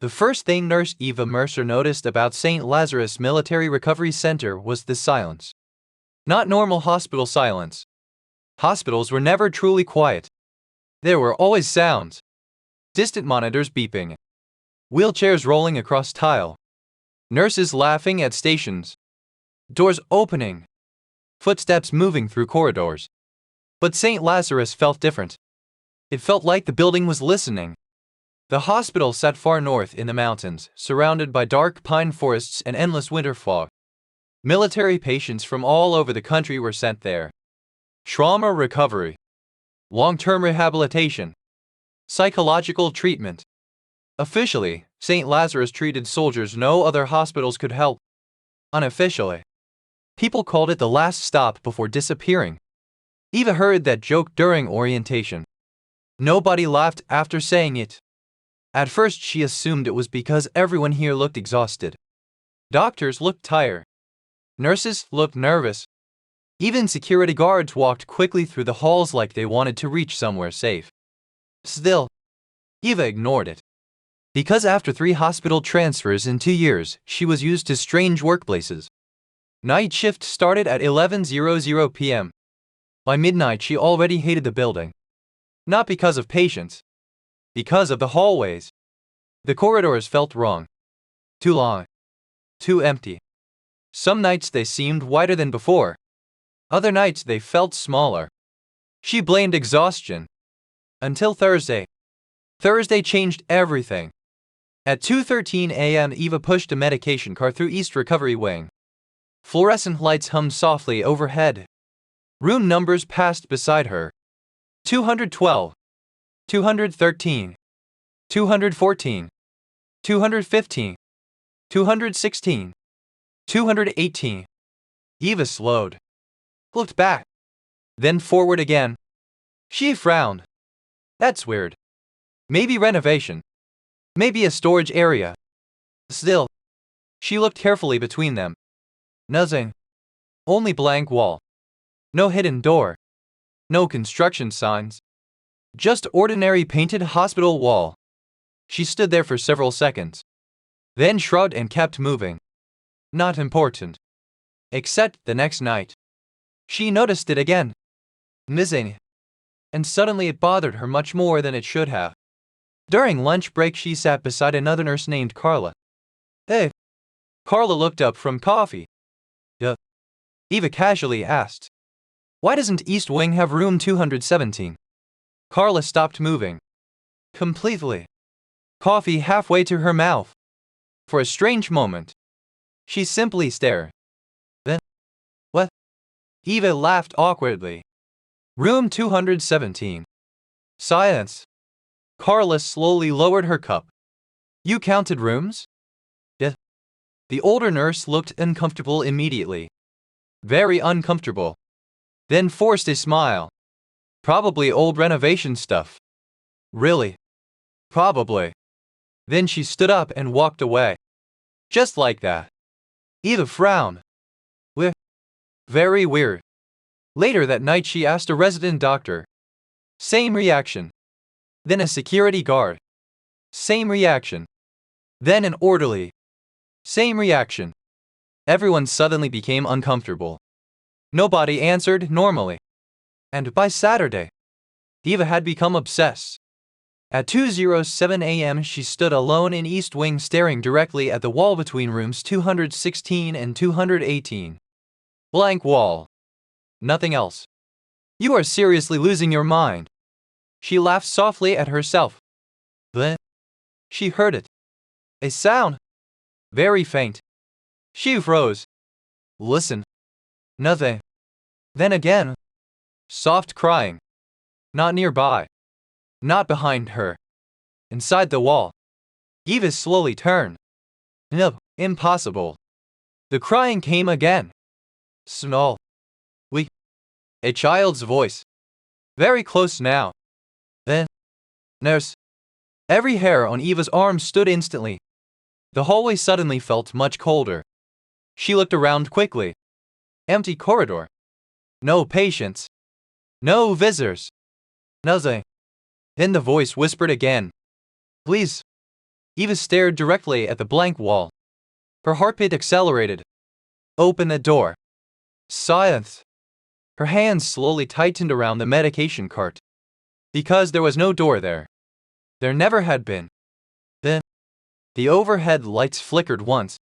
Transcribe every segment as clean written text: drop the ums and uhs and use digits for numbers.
The first thing Nurse Eva Mercer noticed about St. Lazarus Military Recovery Center was the silence. Not normal hospital silence. Hospitals were never truly quiet. There were always sounds. Distant monitors beeping. Wheelchairs rolling across tile. Nurses laughing at stations. Doors opening. Footsteps moving through corridors. But St. Lazarus felt different. It felt like the building was listening. The hospital sat far north in the mountains, surrounded by dark pine forests and endless winter fog. Military patients from all over the country were sent there. Trauma recovery, long-term rehabilitation, psychological treatment. Officially, St. Lazarus treated soldiers no other hospitals could help. Unofficially, people called it the last stop before disappearing. Eva heard that joke during orientation. Nobody laughed after saying it. At first she assumed it was because everyone here looked exhausted. Doctors looked tired. Nurses looked nervous. Even security guards walked quickly through the halls like they wanted to reach somewhere safe. Still, Eva ignored it. Because after 3 hospital transfers in 2 years, she was used to strange workplaces. Night shift started at 11:00 p.m. By midnight she already hated the building. Not because of patients. Because of the hallways. The corridors felt wrong. Too long. Too empty. Some nights they seemed wider than before. Other nights they felt smaller. She blamed exhaustion. Until Thursday. Thursday changed everything. At 2:13 a.m. Eva pushed a medication cart through East Recovery Wing. Fluorescent lights hummed softly overhead. Room numbers passed beside her. 212. 213, 214, 215, 216, 218. Eva slowed. Looked back. Then forward again. She frowned. That's weird. Maybe renovation. Maybe a storage area. Still, she looked carefully between them. Nothing. Only blank wall. No hidden door. No construction signs. Just ordinary painted hospital wall. She stood there for several seconds. Then shrugged and kept moving. Not important. Except the next night. She noticed it again. Missing. And suddenly it bothered her much more than it should have. During lunch break she sat beside another nurse named Carla. Hey. Carla looked up from coffee. Eva casually asked. Why doesn't East Wing have room 217? Carla stopped moving. Completely. Coffee halfway to her mouth. For a strange moment. She simply stared. Then, what? Eva laughed awkwardly. Room 217. Silence. Carla slowly lowered her cup. You counted rooms? Yeah. The older nurse looked uncomfortable immediately. Very uncomfortable. Then forced a smile. Probably old renovation stuff. Really? Probably. Then she stood up and walked away. Just like that. Eva frowned. Weird. Very weird. Later that night she asked a resident doctor. Same reaction. Then a security guard. Same reaction. Then an orderly. Same reaction. Everyone suddenly became uncomfortable. Nobody answered normally. And by Saturday, Eva had become obsessed. At 2:07 a.m. she stood alone in East Wing staring directly at the wall between rooms 216 and 218. Blank wall. Nothing else. You are seriously losing your mind. She laughed softly at herself. Then, she heard it. A sound. Very faint. She froze. Listen. Nothing. Then again. Soft crying. Not nearby. Not behind her. Inside the wall. Eva slowly turned. No, impossible. The crying came again. Small. Weak. A child's voice. Very close now. Then. Nurse. Every hair on Eva's arm stood instantly. The hallway suddenly felt much colder. She looked around quickly. Empty corridor. No patients. No visitors. Nothing. Then the voice whispered again. Please. Eva stared directly at the blank wall. Her heartbeat accelerated. Open the door. Silence. Her hands slowly tightened around the medication cart. Because there was no door there. There never had been. Then, the overhead lights flickered once.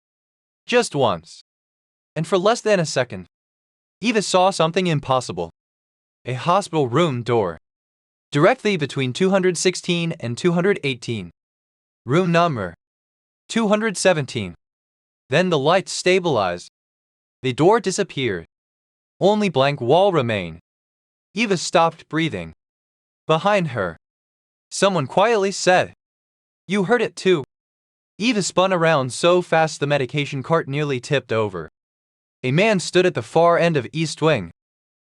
Just once. And for less than a second, Eva saw something impossible. A hospital room door. Directly between 216 and 218. Room number 217. Then the lights stabilized. The door disappeared. Only blank wall remained. Eva stopped breathing. Behind her, someone quietly said, "You heard it too." Eva spun around so fast the medication cart nearly tipped over. A man stood at the far end of East Wing.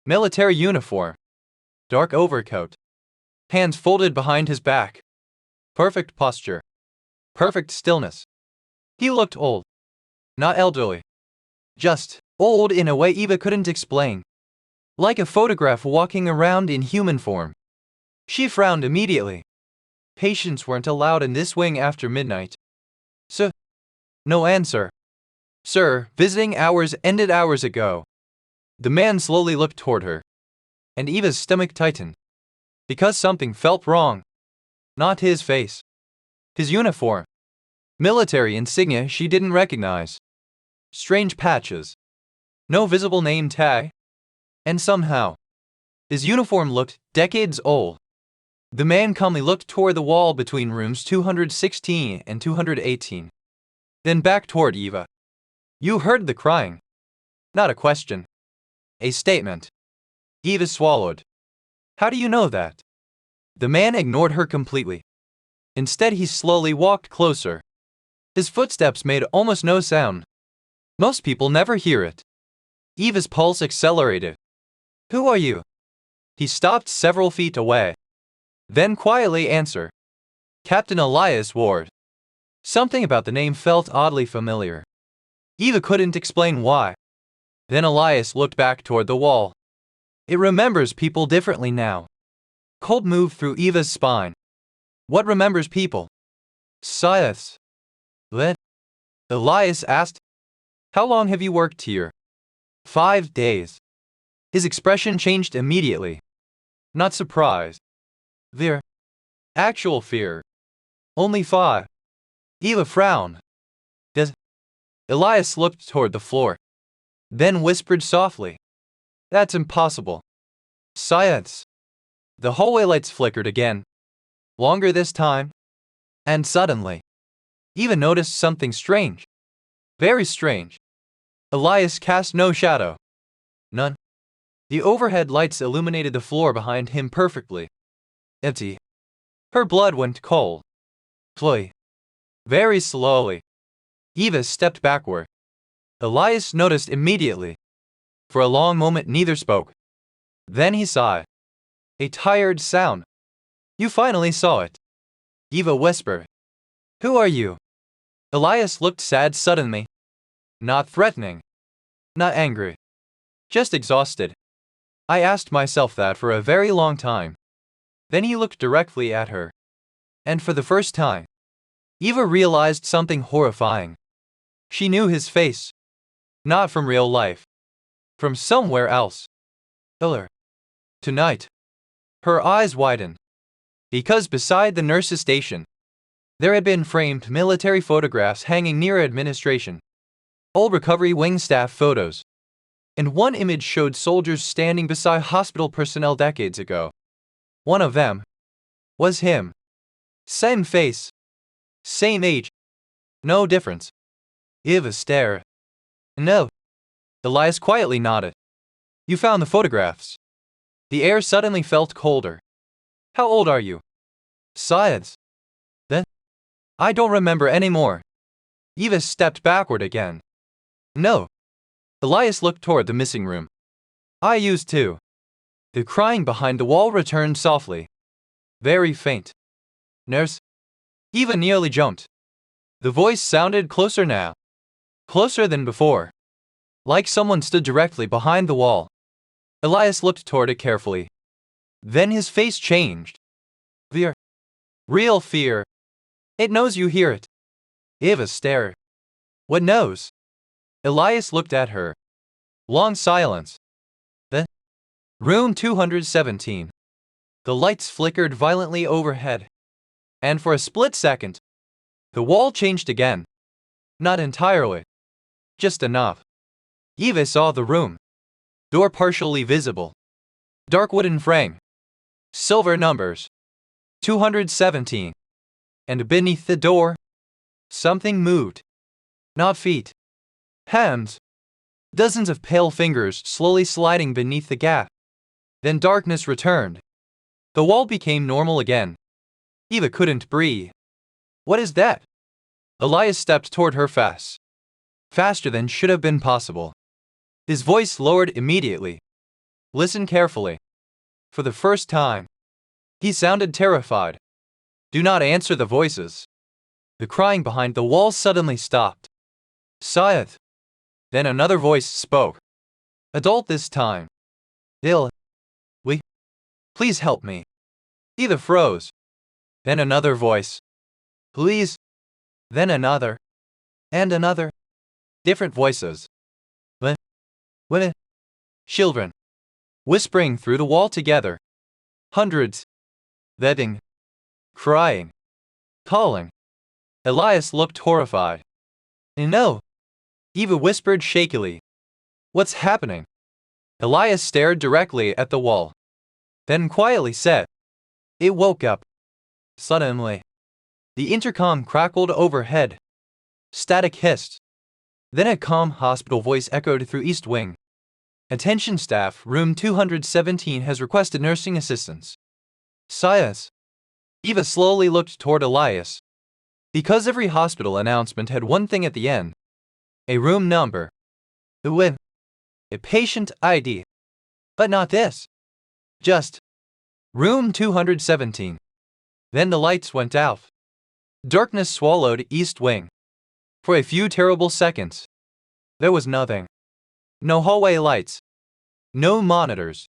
Military uniform. Dark overcoat. Hands folded behind his back. Perfect posture. Perfect stillness. He looked old. Not elderly. Just old in a way Eva couldn't explain. Like a photograph walking around in human form. She frowned immediately. Patients weren't allowed in this wing after midnight. So, no answer. Sir, visiting hours ended hours ago. The man slowly looked toward her. And Eva's stomach tightened. Because something felt wrong. Not his face. His uniform. Military insignia she didn't recognize. Strange patches. No visible name tag. And somehow, his uniform looked decades old. The man calmly looked toward the wall between rooms 216 and 218. Then back toward Eva. "You heard the crying." Not a question. A statement. Eva swallowed. "How do you know that?" The man ignored her completely. Instead, he slowly walked closer. His footsteps made almost no sound. Most people never hear it. Eva's pulse accelerated. "Who are you?" He stopped several feet away. Then quietly answered. "Captain Elias Ward." Something about the name felt oddly familiar. Eva couldn't explain why. Then Elias looked back toward the wall. It remembers people differently now. Cold moved through Eva's spine. What remembers people? Silence. Then, Elias asked, "How long have you worked here?" 5 days. His expression changed immediately. Not surprised. Fear. Actual fear. Only 5. Eva frowned. Does... Elias looked toward the floor. Then whispered softly. "That's impossible." Silence. The hallway lights flickered again. Longer this time. And suddenly, Eva noticed something strange. Very strange. Elias cast no shadow. None. The overhead lights illuminated the floor behind him perfectly. Empty. Her blood went cold. Slowly. Very slowly. Eva stepped backward. Elias noticed immediately. For a long moment neither spoke. Then he sighed. A tired sound. "You finally saw it." Eva whispered. "Who are you?" Elias looked sad suddenly. Not threatening. Not angry. Just exhausted. I asked myself that for a very long time. Then he looked directly at her. And for the first time, Eva realized something horrifying. She knew his face. Not from real life. From somewhere else. Killer. Tonight. Her eyes widened. Because beside the nurse's station, there had been framed military photographs hanging near administration. Old recovery wing staff photos. And one image showed soldiers standing beside hospital personnel decades ago. One of them was him. Same face. Same age. No difference. Eva stared. "No." Elias quietly nodded. "You found the photographs." The air suddenly felt colder. "How old are you?" Silence. Then, "I don't remember anymore." Eva stepped backward again. "No." Elias looked toward the missing room. "I used to." The crying behind the wall returned softly. Very faint. "Nurse." Eva nearly jumped. The voice sounded closer now. Closer than before. Like someone stood directly behind the wall. Elias looked toward it carefully. Then his face changed. Fear. Real fear. It knows you hear it. Eva stared. What knows? Elias looked at her. Long silence. Then, room 217. The lights flickered violently overhead. And for a split second, the wall changed again. Not entirely. Just enough. Eva saw the room. Door partially visible. Dark wooden frame. Silver numbers. 217. And beneath the door, something moved. Not feet. Hands. Dozens of pale fingers slowly sliding beneath the gap. Then darkness returned. The wall became normal again. Eva couldn't breathe. What is that? Elias stepped toward her fast. Faster than should have been possible. His voice lowered immediately. Listen carefully. For the first time, he sounded terrified. Do not answer the voices. The crying behind the wall suddenly stopped. Silent. Then another voice spoke. Adult this time. Ill. Please help me. Eva froze. Then another voice. Please. Then another. And another. Different voices. Women. Children. Whispering through the wall together. Hundreds. Begging. Crying. Calling. Elias looked horrified. No. Eva whispered shakily. What's happening? Elias stared directly at the wall. Then quietly said. It woke up. Suddenly. The intercom crackled overhead. Static hissed. Then a calm hospital voice echoed through East Wing. Attention staff, room 217 has requested nursing assistance. Silence. Eva slowly looked toward Elias. Because every hospital announcement had one thing at the end. A room number. A patient ID. But not this. Just room 217. Then the lights went out. Darkness swallowed East Wing. For a few terrible seconds, there was nothing. No hallway lights. No monitors.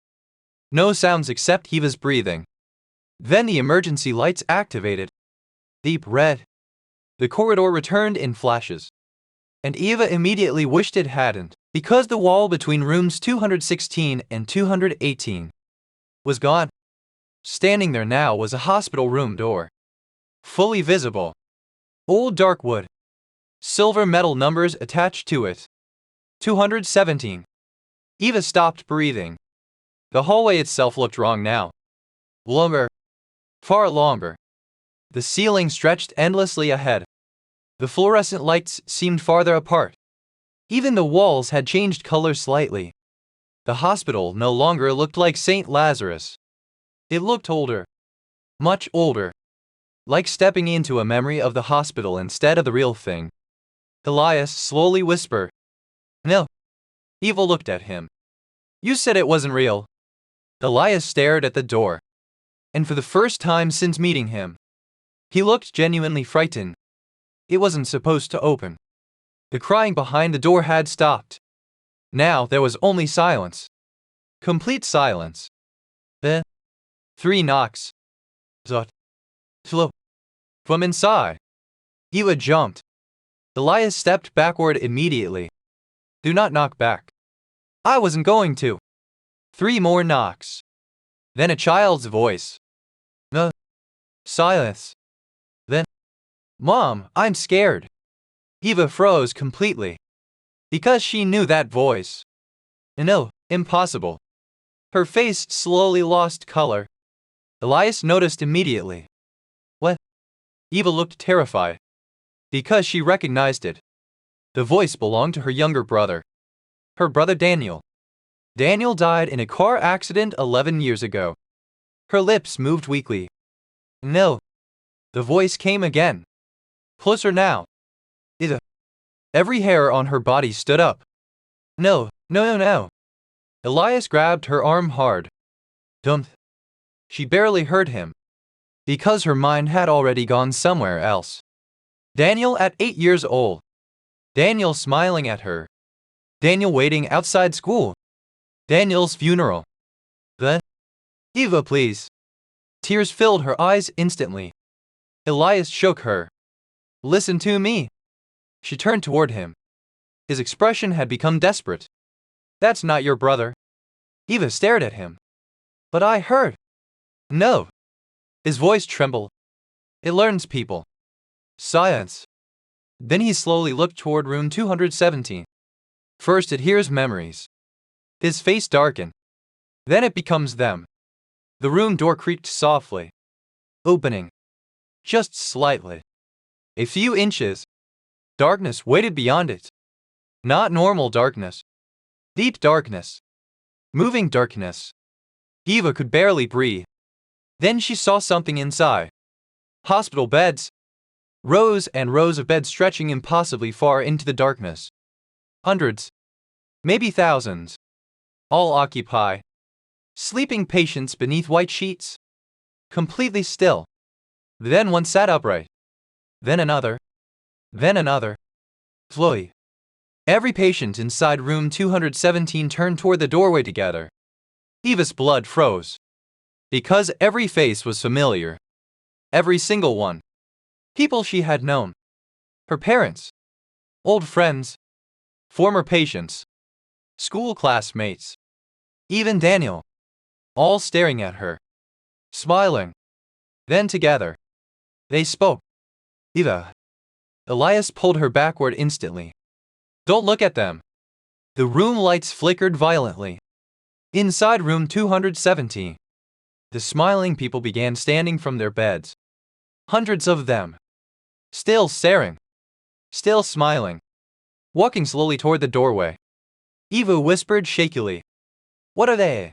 No sounds except Eva's breathing. Then the emergency lights activated. Deep red. The corridor returned in flashes. And Eva immediately wished it hadn't, because the wall between rooms 216 and 218 was gone. Standing there now was a hospital room door. Fully visible. Old dark wood. Silver metal numbers attached to it. 217. Eva stopped breathing. The hallway itself looked wrong now. Longer. Far longer. The ceiling stretched endlessly ahead. The fluorescent lights seemed farther apart. Even the walls had changed color slightly. The hospital no longer looked like St. Lazarus. It looked older. Much older. Like stepping into a memory of the hospital instead of the real thing. Elias slowly whispered. No. Eva looked at him. You said it wasn't real. Elias stared at the door. And for the first time since meeting him, he looked genuinely frightened. It wasn't supposed to open. The crying behind the door had stopped. Now there was only silence. Complete silence. Then, 3 knocks. Zot. Slow. From inside. Eva jumped. Elias stepped backward immediately. Do not knock back. I wasn't going to. 3 more knocks. Then a child's voice. No. Silence. Then, Mom, I'm scared. Eva froze completely. Because she knew that voice. No, impossible. Her face slowly lost color. Elias noticed immediately. What? Eva looked terrified. Because she recognized it. The voice belonged to her younger brother. Her brother Daniel. Daniel died in a car accident 11 years ago. Her lips moved weakly. No. The voice came again. Closer now. Eva. Every hair on her body stood up. No. Elias grabbed her arm hard. Don't. She barely heard him. Because her mind had already gone somewhere else. Daniel at 8 years old. Daniel smiling at her. Daniel waiting outside school. Daniel's funeral. Then, Eva, please. Tears filled her eyes instantly. Elias shook her. Listen to me. She turned toward him. His expression had become desperate. That's not your brother. Eva stared at him. But I heard. No. His voice trembled. It learns people. Science. Then he slowly looked toward room 217. First it hears memories. His face darkened. Then it becomes them. The room door creaked softly. Opening. Just slightly. A few inches. Darkness waited beyond it. Not normal darkness. Deep darkness. Moving darkness. Eva could barely breathe. Then she saw something inside. Hospital beds. Rows and rows of beds stretching impossibly far into the darkness. Hundreds. Maybe thousands. All occupied. Sleeping patients beneath white sheets. Completely still. Then one sat upright. Then another. Then another. Slowly. Every patient inside room 217 turned toward the doorway together. Eva's blood froze. Because every face was familiar. Every single one. People she had known. Her parents. Old friends. Former patients. School classmates. Even Daniel. All staring at her. Smiling. Then together. They spoke. Eva. Elias pulled her backward instantly. Don't look at them. The room lights flickered violently. Inside room 217. The smiling people began standing from their beds. Hundreds of them. Still staring. Still smiling. Walking slowly toward the doorway. Eva whispered shakily. What are they?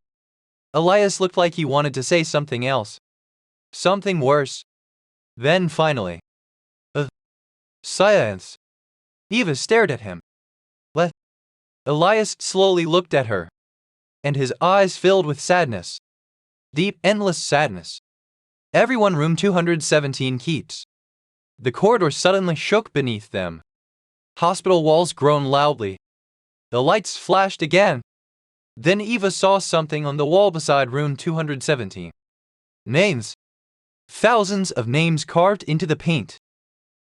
Elias looked like he wanted to say something else. Something worse. Then finally. Science. Eva stared at him. Elias slowly looked at her. And his eyes filled with sadness. Deep, endless sadness. Everyone room 217 keeps. The corridor suddenly shook beneath them. Hospital walls groaned loudly. The lights flashed again. Then Eva saw something on the wall beside room 217. Names. Thousands of names carved into the paint.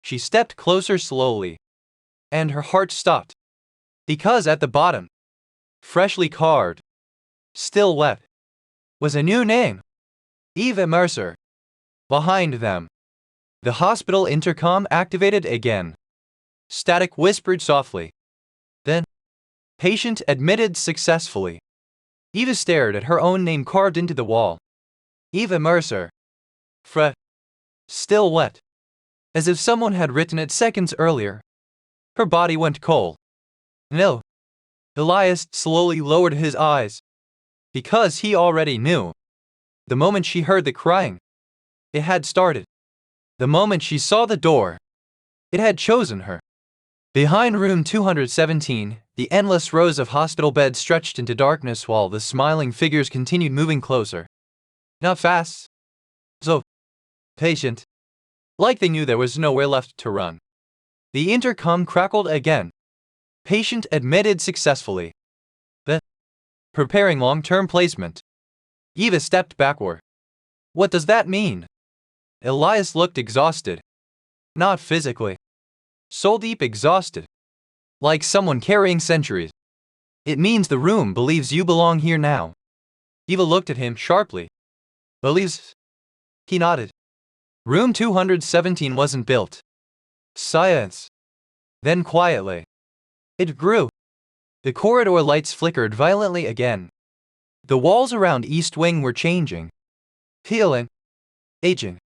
She stepped closer slowly. And her heart stopped. Because at the bottom, freshly carved, still wet, was a new name. Eva Mercer. Behind them. The hospital intercom activated again. Static whispered softly. Then, patient admitted successfully. Eva stared at her own name carved into the wall. Eva Mercer. Still wet. As if someone had written it seconds earlier. Her body went cold. No. Elias slowly lowered his eyes. Because he already knew. The moment she heard the crying, it had started. The moment she saw the door, it had chosen her. Behind room 217, the endless rows of hospital beds stretched into darkness while the smiling figures continued moving closer. Not fast. So patient. Like they knew there was nowhere left to run. The intercom crackled again. Patient admitted successfully. Preparing long-term placement. Eva stepped backward. What does that mean? Elias looked exhausted. Not physically. Soul deep exhausted. Like someone carrying centuries. It means the room believes you belong here now. Eva looked at him sharply. Believes? He nodded. Room 217 wasn't built. Science. Then quietly. It grew. The corridor lights flickered violently again. The walls around East Wing were changing. Peeling. Aging.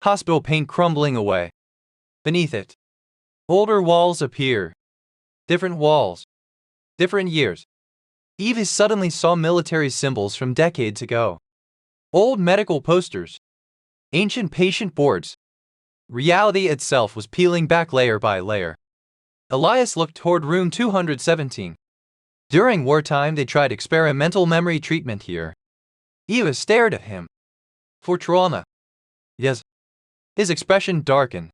Hospital paint crumbling away. Beneath it. Older walls appear. Different walls. Different years. Eva suddenly saw military symbols from decades ago. Old medical posters. Ancient patient boards. Reality itself was peeling back layer by layer. Elias looked toward room 217. During wartime, they tried experimental memory treatment here. Eva stared at him. For trauma. Yes. His expression darkened.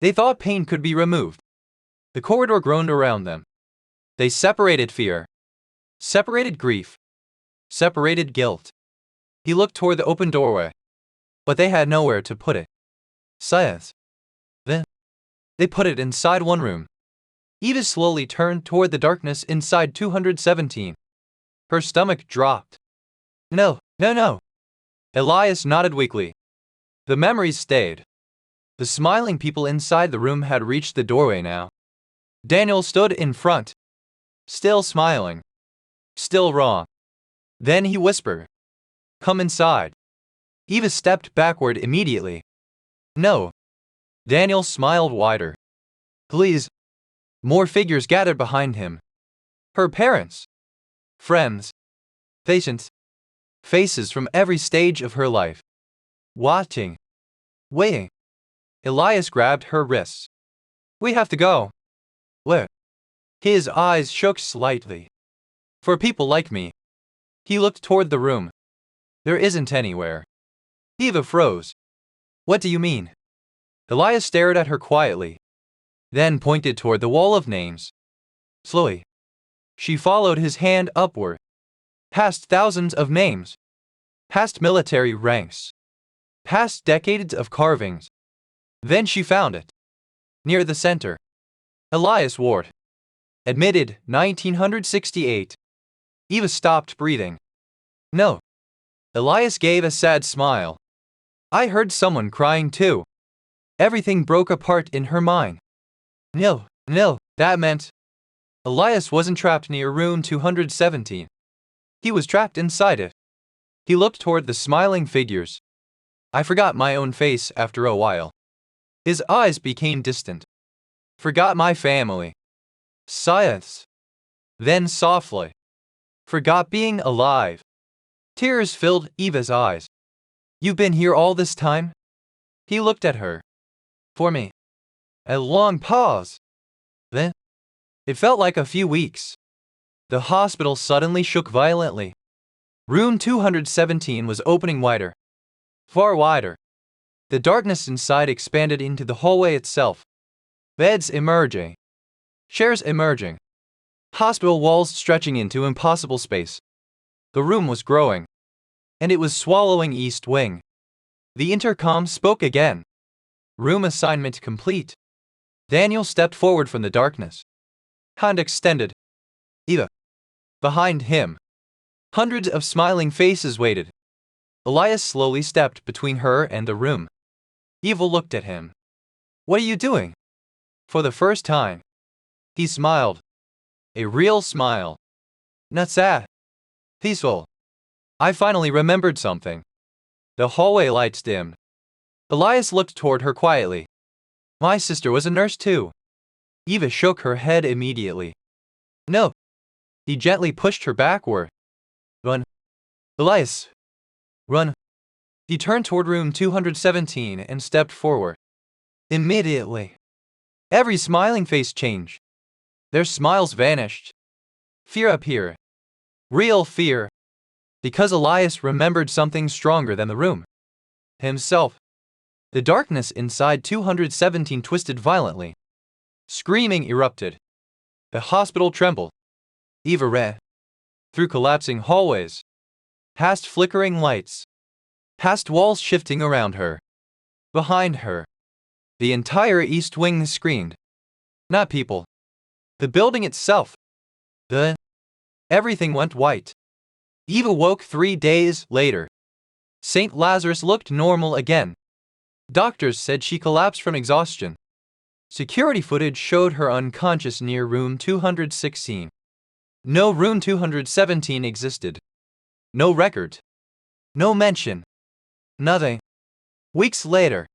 They thought pain could be removed. The corridor groaned around them. They separated fear. Separated grief. Separated guilt. He looked toward the open doorway. But they had nowhere to put it. Science. Then, They put it inside one room. Eva slowly turned toward the darkness inside 217. Her stomach dropped. No, no, no. Elias nodded weakly. The memories stayed. The smiling people inside the room had reached the doorway now. Daniel stood in front. Still smiling. Still wrong. Then he whispered, "Come inside." Eva stepped backward immediately. No. Daniel smiled wider. Please. More figures gathered behind him. Her parents. Friends. Patients. Faces from every stage of her life. Watching. Waiting. Elias grabbed her wrists. We have to go. Where? His eyes shook slightly. For people like me. He looked toward the room. There isn't anywhere. Eva froze. What do you mean? Elias stared at her quietly, then pointed toward the wall of names. Slowly. She followed his hand upward, past thousands of names, past military ranks, past decades of carvings. Then she found it. Near the center. Elias Ward. Admitted 1968. Eva stopped breathing. No. Elias gave a sad smile. I heard someone crying too. Everything broke apart in her mind. No, that meant Elias wasn't trapped near room 217. He was trapped inside it. He looked toward the smiling figures. I forgot my own face after a while. His eyes became distant. Forgot my family. Science. Then softly. Forgot being alive. Tears filled Eva's eyes. You've been here all this time? He looked at her. For me. A long pause. Then, it felt like a few weeks. The hospital suddenly shook violently. Room 217 was opening wider. Far wider. The darkness inside expanded into the hallway itself. Beds emerging. Chairs emerging. Hospital walls stretching into impossible space. The room was growing. And it was swallowing East Wing. The intercom spoke again. Room assignment complete. Daniel stepped forward from the darkness. Hand extended. Eva. Behind him. Hundreds of smiling faces waited. Elias slowly stepped between her and the room. Eva looked at him. What are you doing? For the first time. He smiled. A real smile. Not sad. Peaceful. I finally remembered something. The hallway lights dimmed. Elias looked toward her quietly. My sister was a nurse too. Eva shook her head immediately. No. He gently pushed her backward. Run. Elias. Run. He turned toward room 217 and stepped forward. Immediately. Every smiling face changed. Their smiles vanished. Fear appeared. Real fear. Because Elias remembered something stronger than the room. Himself. The darkness inside 217 twisted violently. Screaming erupted. The hospital trembled. Eva ran. Through collapsing hallways. Past flickering lights. Past walls shifting around her. Behind her. The entire East Wing screamed. Not people. The building itself. Everything went white. Eva woke 3 days later. St. Lazarus looked normal again. Doctors said she collapsed from exhaustion. Security footage showed her unconscious near room 216. No room 217 existed. No record. No mention. Nothing. Weeks later,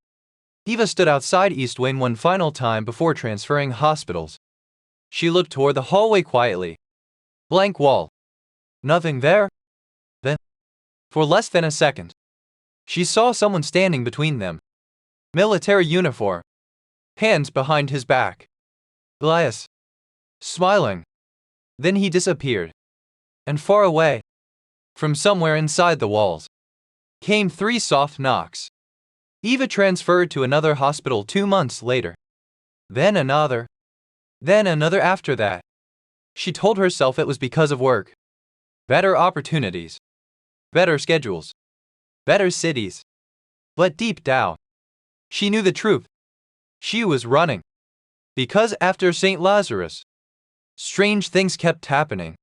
Eva stood outside East Wing one final time before transferring hospitals. She looked toward the hallway quietly. Blank wall. Nothing there. Then, for less than a second, she saw someone standing between them. Military uniform. Hands behind his back. Elias. Smiling. Then he disappeared. And far away, from somewhere inside the walls, came 3 soft knocks. Eva transferred to another hospital 2 months later. Then another. Then another after that. She told herself it was because of work. Better opportunities. Better schedules. Better cities. But deep down, she knew the truth. She was running. Because after St. Lazarus, strange things kept happening.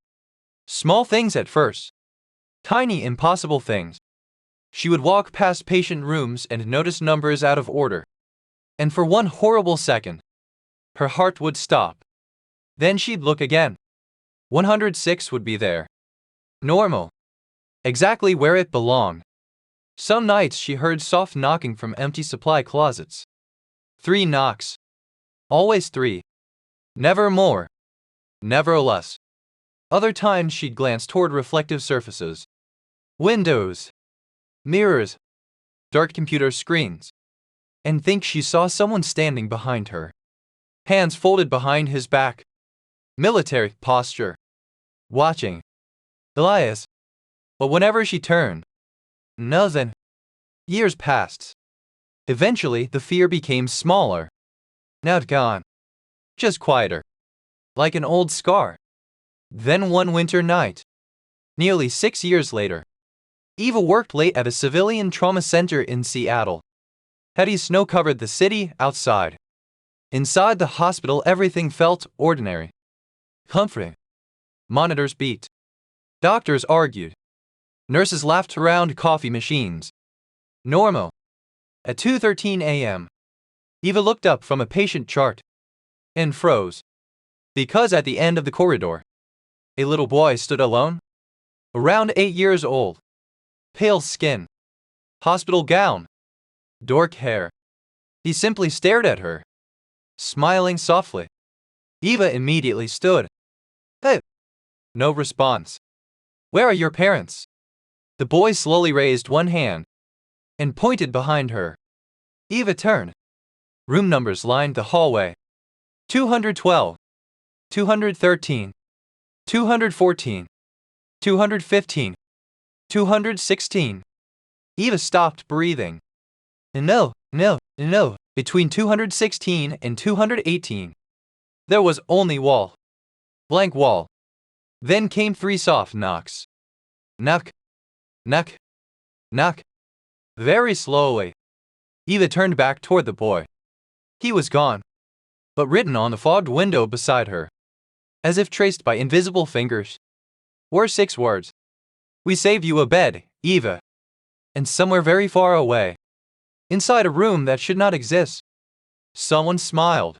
Small things at first. Tiny impossible things. She would walk past patient rooms and notice numbers out of order. And for one horrible second, her heart would stop. Then she'd look again. 106 would be there. Normal. Exactly where it belonged. Some nights she heard soft knocking from empty supply closets. 3 knocks. Always 3. Never more. Never less. Other times she'd glance toward reflective surfaces. Windows. Mirrors. Dark computer screens. And think she saw someone standing behind her. Hands folded behind his back. Military posture. Watching. Elias. But whenever she turned, nothing. Years passed. Eventually, the fear became smaller. Now it's gone. Just quieter. Like an old scar. Then one winter night, nearly 6 years later, Eva worked late at a civilian trauma center in Seattle. Heavy snow covered the city outside. Inside the hospital, everything felt ordinary. Comforting. Monitors beat. Doctors argued. Nurses laughed around coffee machines. Normal. At 2:13 a.m., Eva looked up from a patient chart and froze. Because at the end of the corridor, a little boy stood alone, around 8 years old, pale skin, hospital gown, dark hair. He simply stared at her, smiling softly. Eva immediately stood. Hey! No response. Where are your parents? The boy slowly raised one hand and pointed behind her. Eva turned. Room numbers lined the hallway. 212, 213, 214, 215, 216. Eva stopped breathing. No. Between 216 and 218. There was only wall. Blank wall. Then came 3 soft knocks. Knock. Knock. Knock. Very slowly. Eva turned back toward the boy. He was gone. But written on the fogged window beside her, as if traced by invisible fingers, were 6 words. We saved you a bed, Eva. And somewhere very far away, inside a room that should not exist, someone smiled.